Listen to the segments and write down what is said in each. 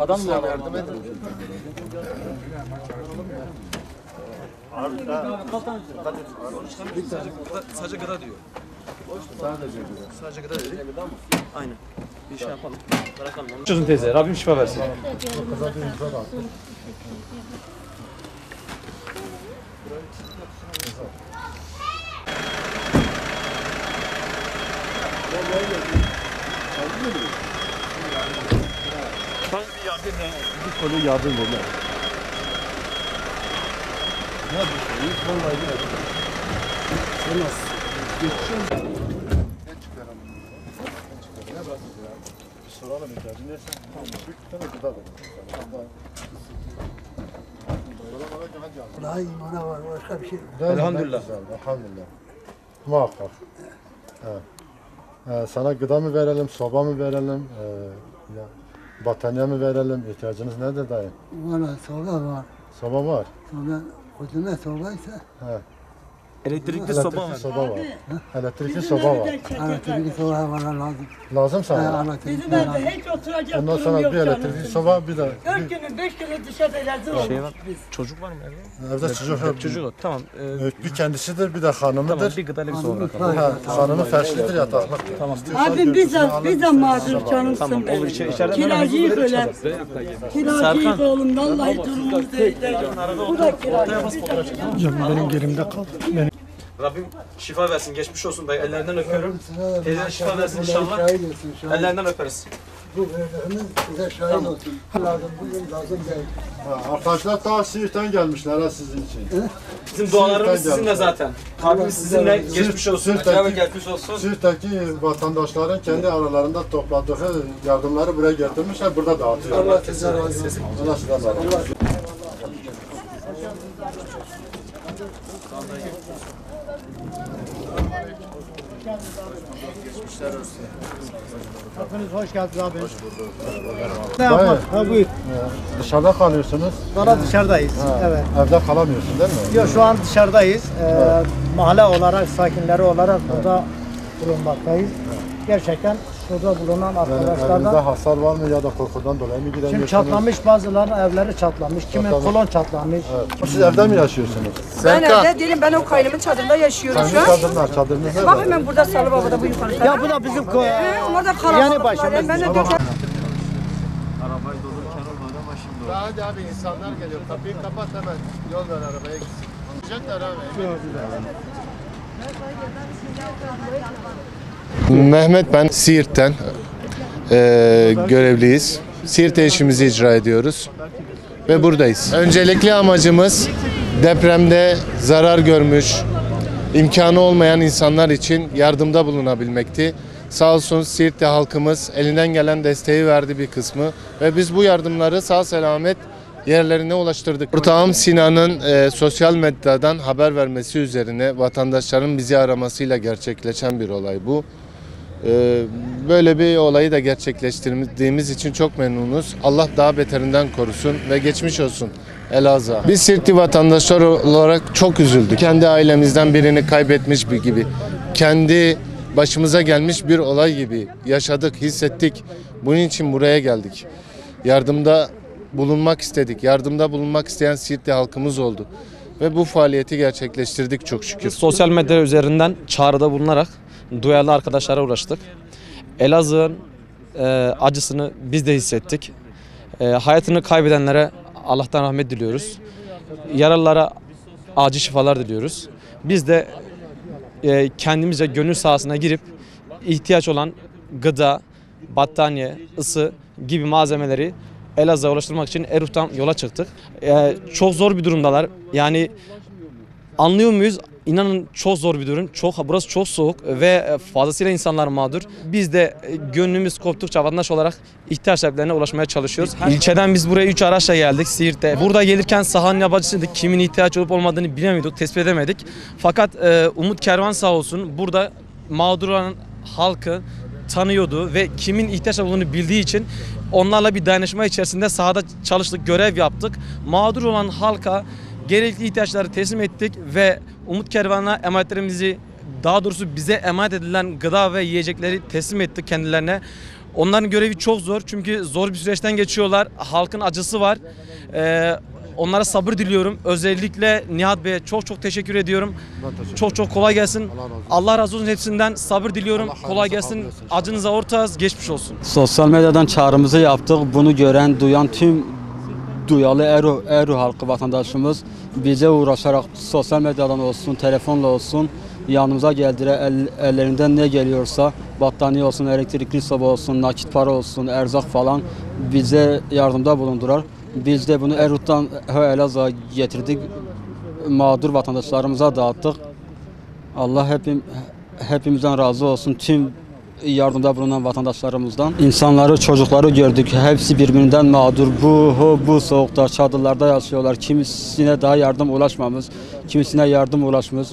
Adam mı yardım edin? Sadece gıda diyor. Sadece gıda dedi. Aynen. Bir şey yapalım. Bırakalım onu. Çözün teyze. Rabbim şifa versin. Bir kolu yardım verin. Ne yapıyorsun? Vallahi sen nasıl? Geçiyorsun. Bir soralım ihtiyacın neyse. Bir tane gıda da. Daha imana var, başka bir şey. Elhamdülillah. Elhamdülillah. Muhakkak. Evet. Sana gıda mı verelim, soba mı verelim, battaniye mi verelim? İhtiyacınız nedir dayı? Valla soba var. Soba var. Soba, kuzuna sobaysa Elektrikli soba var. Elektrikli soba var. Elektrikli soba var. elektrikli soba bana lazım. Lazım sana. Elektrikli Bizim evde hiç oturacak Ondan durum sonra yok bir elektrikli canım. soba bir de 4 günü 5 günü dışarıda rezil olduk biz. Çocuk var mı evde? evde çocuk yok. Çocuk yok. Tamam. Bir kendisidir bir de hanımıdır. Tamam. Bir gıdalık soba bakalım. Hanımı ferşlidir yataklıktır. Tamam. Abim bize mağdur canımsın Tamam. Olur. benim. İçeriden Kiracıyı böyle. Kiracıyı oğlum vallahi durumumuz değil. Bu da kiracı. Benim gelimde kaldı. Rabbim şifa versin. Geçmiş olsun dayı. Ellerinden öpüyorum. Teyzen şifa versin inşallah. Şahit olsun, şahit. Ellerinden öperiz. Bu verdiğiniz size şahit olsun. Lazım, bugün lazım değil. Arkadaşlar ta Siirt'ten gelmişler ha sizin için. Bizim dualarımız Siirt'ten sizinle zaten. Kalbimiz sizinle. Geçmiş olsun. Siirt'teki- Geçmiş olsun. Siirt'teki vatandaşların kendi aralarında topladığı yardımları buraya getirmişler, burada dağıtıyorlar. Allah size razı olsun. Allah size razı olsun. Hoş geldiniz abi. Dayı, dışarıda kalıyorsunuz. Valla dışarıdayız. Evet. Evde kalamıyorsun değil mi? Yok şu an dışarıdayız. Mahalle olarak, sakinleri olarak burada bulunmaktayız. Gerçekten şurada bulunan Yani evinizde arkadaşlardan hasar var mı ya da korkudan dolayı mı gidemiyorsunuz? kim çatlamış, bazılarının evleri çatlamış, kimin Çatlamış. kolon çatlamış. Evet. Siz evde mi yaşıyorsunuz? Ben evde değilim. Ben o kaynımın çadırında yaşıyorum şu Kendi an. çadırınız nerede? Bak hemen burada Salıbaba'da bu yukarıda. Ya bu da bizim Onlar da kalabalıklar. yani başımız. Ben de dört Hadi abi insanlar geliyor. Kapıyı kapat hemen. Yol ver arabaya gitsin. Gidecekler abi. Mehmet ben Siirt'ten görevliyiz. Siirt'te işimizi icra ediyoruz ve buradayız. Öncelikli amacımız depremde zarar görmüş, imkanı olmayan insanlar için yardımda bulunabilmekti. Sağ olsun Siirt'te halkımız elinden gelen desteği verdi bir kısmı ve biz bu yardımları sağ selamet yerlerine ulaştırdık. Ortağım Sinan'ın sosyal medyadan haber vermesi üzerine vatandaşların bizi aramasıyla gerçekleşen bir olay bu. Böyle bir olayı da gerçekleştirdiğimiz için çok memnunuz. Allah daha beterinden korusun ve geçmiş olsun Elazığ'a. Biz Siirtli vatandaşlar olarak çok üzüldük. Kendi ailemizden birini kaybetmiş bir gibi. Kendi başımıza gelmiş bir olay gibi yaşadık, hissettik. Bunun için buraya geldik. Yardımda bulunmak istedik. Yardımda bulunmak isteyen Siirtli halkımız oldu. Ve bu faaliyeti gerçekleştirdik çok şükür. Sosyal medya üzerinden çağrıda bulunarak duyarlı arkadaşlara ulaştık. Elazığ'ın acısını biz de hissettik. Hayatını kaybedenlere Allah'tan rahmet diliyoruz. Yaralılara acil şifalar diliyoruz. Biz de kendimizce gönül sahasına girip ihtiyaç olan gıda, battaniye, ısı gibi malzemeleri Elazığ'a ulaştırmak için Eruf'tan yola çıktık. Çok zor bir durumdalar. Yani anlıyor muyuz? İnanın çok zor bir durum. Burası çok soğuk ve fazlasıyla insanlar mağdur. Biz de gönlümüz koptukça vatandaş olarak ihtiyaç sahiplerine ulaşmaya çalışıyoruz. İlçeden biz buraya 3 araçla geldik Siirt'te. Burada gelirken sahanın yabancısıydık. Kimin ihtiyaç olup olmadığını bilemiyorduk, tespit edemedik. Fakat Umut Kervan sağ olsun burada mağdur olan halkı tanıyordu ve kimin ihtiyaç olduğunu bildiği için onlarla bir dayanışma içerisinde sahada çalıştık, görev yaptık. Mağdur olan halka gerekli ihtiyaçları teslim ettik ve Umut Kervan'a emanetlerimizi, daha doğrusu bize emanet edilen gıda ve yiyecekleri teslim ettik kendilerine. Onların görevi çok zor çünkü zor bir süreçten geçiyorlar. Halkın acısı var. Onlara sabır diliyorum. Özellikle Nihat Bey'e çok teşekkür ediyorum. Çok kolay gelsin. Allah razı olsun hepsinden. Sabır diliyorum. Kolay gelsin. Acınıza ortağız. Geçmiş olsun. Sosyal medyadan çağrımızı yaptık. Bunu gören, duyan tüm duyarlı Eru halkı vatandaşımız bize uğraşarak sosyal medyadan olsun, telefonla olsun yanımıza geldiler. Ellerinden ne geliyorsa battaniye olsun, elektrikli soba olsun, nakit para olsun, erzak falan bize yardımda bulundular. Biz de bunu Erut'tan Elazığ'a getirdik. Mağdur vatandaşlarımıza dağıttık. Allah hepimizden razı olsun. Tüm yardımda bulunan vatandaşlarımızdan. İnsanları, çocukları gördük. Hepsi birbirinden mağdur. Bu soğukta, çadırlarda yaşıyorlar. Kimisine daha yardım ulaşmamış, kimisine yardım ulaşmış.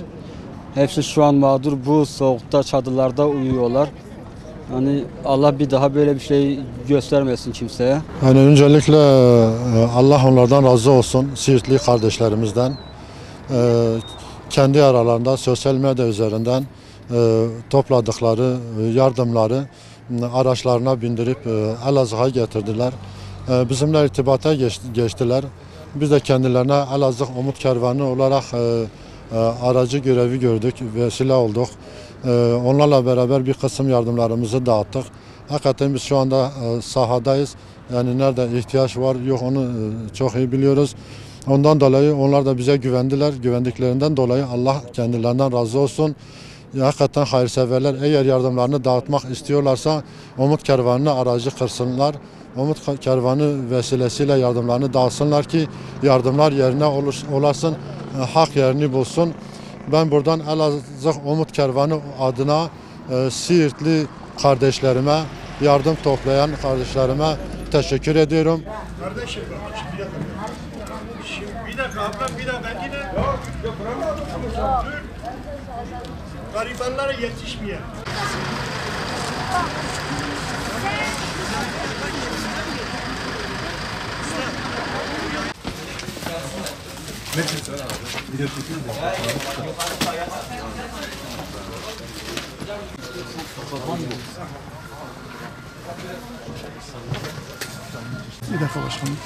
Hepsi şu an mağdur. Bu soğukta, çadırlarda uyuyorlar. Yani Allah bir daha böyle bir şey göstermesin kimseye. Yani öncelikle Allah onlardan razı olsun. Siirtli kardeşlerimizden. Kendi aralarında sosyal medya üzerinden topladıkları yardımları araçlarına bindirip Elazığ'a getirdiler. Bizimle irtibata geçtiler. Biz de kendilerine Elazığ Umut Kervanı olarak aracı görevi gördük, vesile olduk. Onlarla beraber bir kısım yardımlarımızı dağıttık. Hakikaten biz şu anda sahadayız. Yani nerede ihtiyaç var yok onu çok iyi biliyoruz. Ondan dolayı onlar da bize güvendiler. Güvendiklerinden dolayı Allah kendilerinden razı olsun. Hakikaten hayırseverler eğer yardımlarını dağıtmak istiyorlarsa Umut Kervanı'na aracı kırsınlar. Umut Kervanı vesilesiyle yardımlarını dağıtsınlar ki yardımlar yerine olasın, hak yerini bulsun. Ben buradan Elazığ Umut Kervanı adına Siirtli kardeşlerime, yardım toplayan kardeşlerime teşekkür ediyorum. Kardeşim, şimdi bir dakika ablam bir dakika yine. Yok, garibanlara yetişmeyen. Bir dakika başkanım.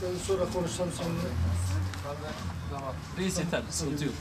Ben sonra konuşsam seninle. Reis yeter, sıkıntı yok.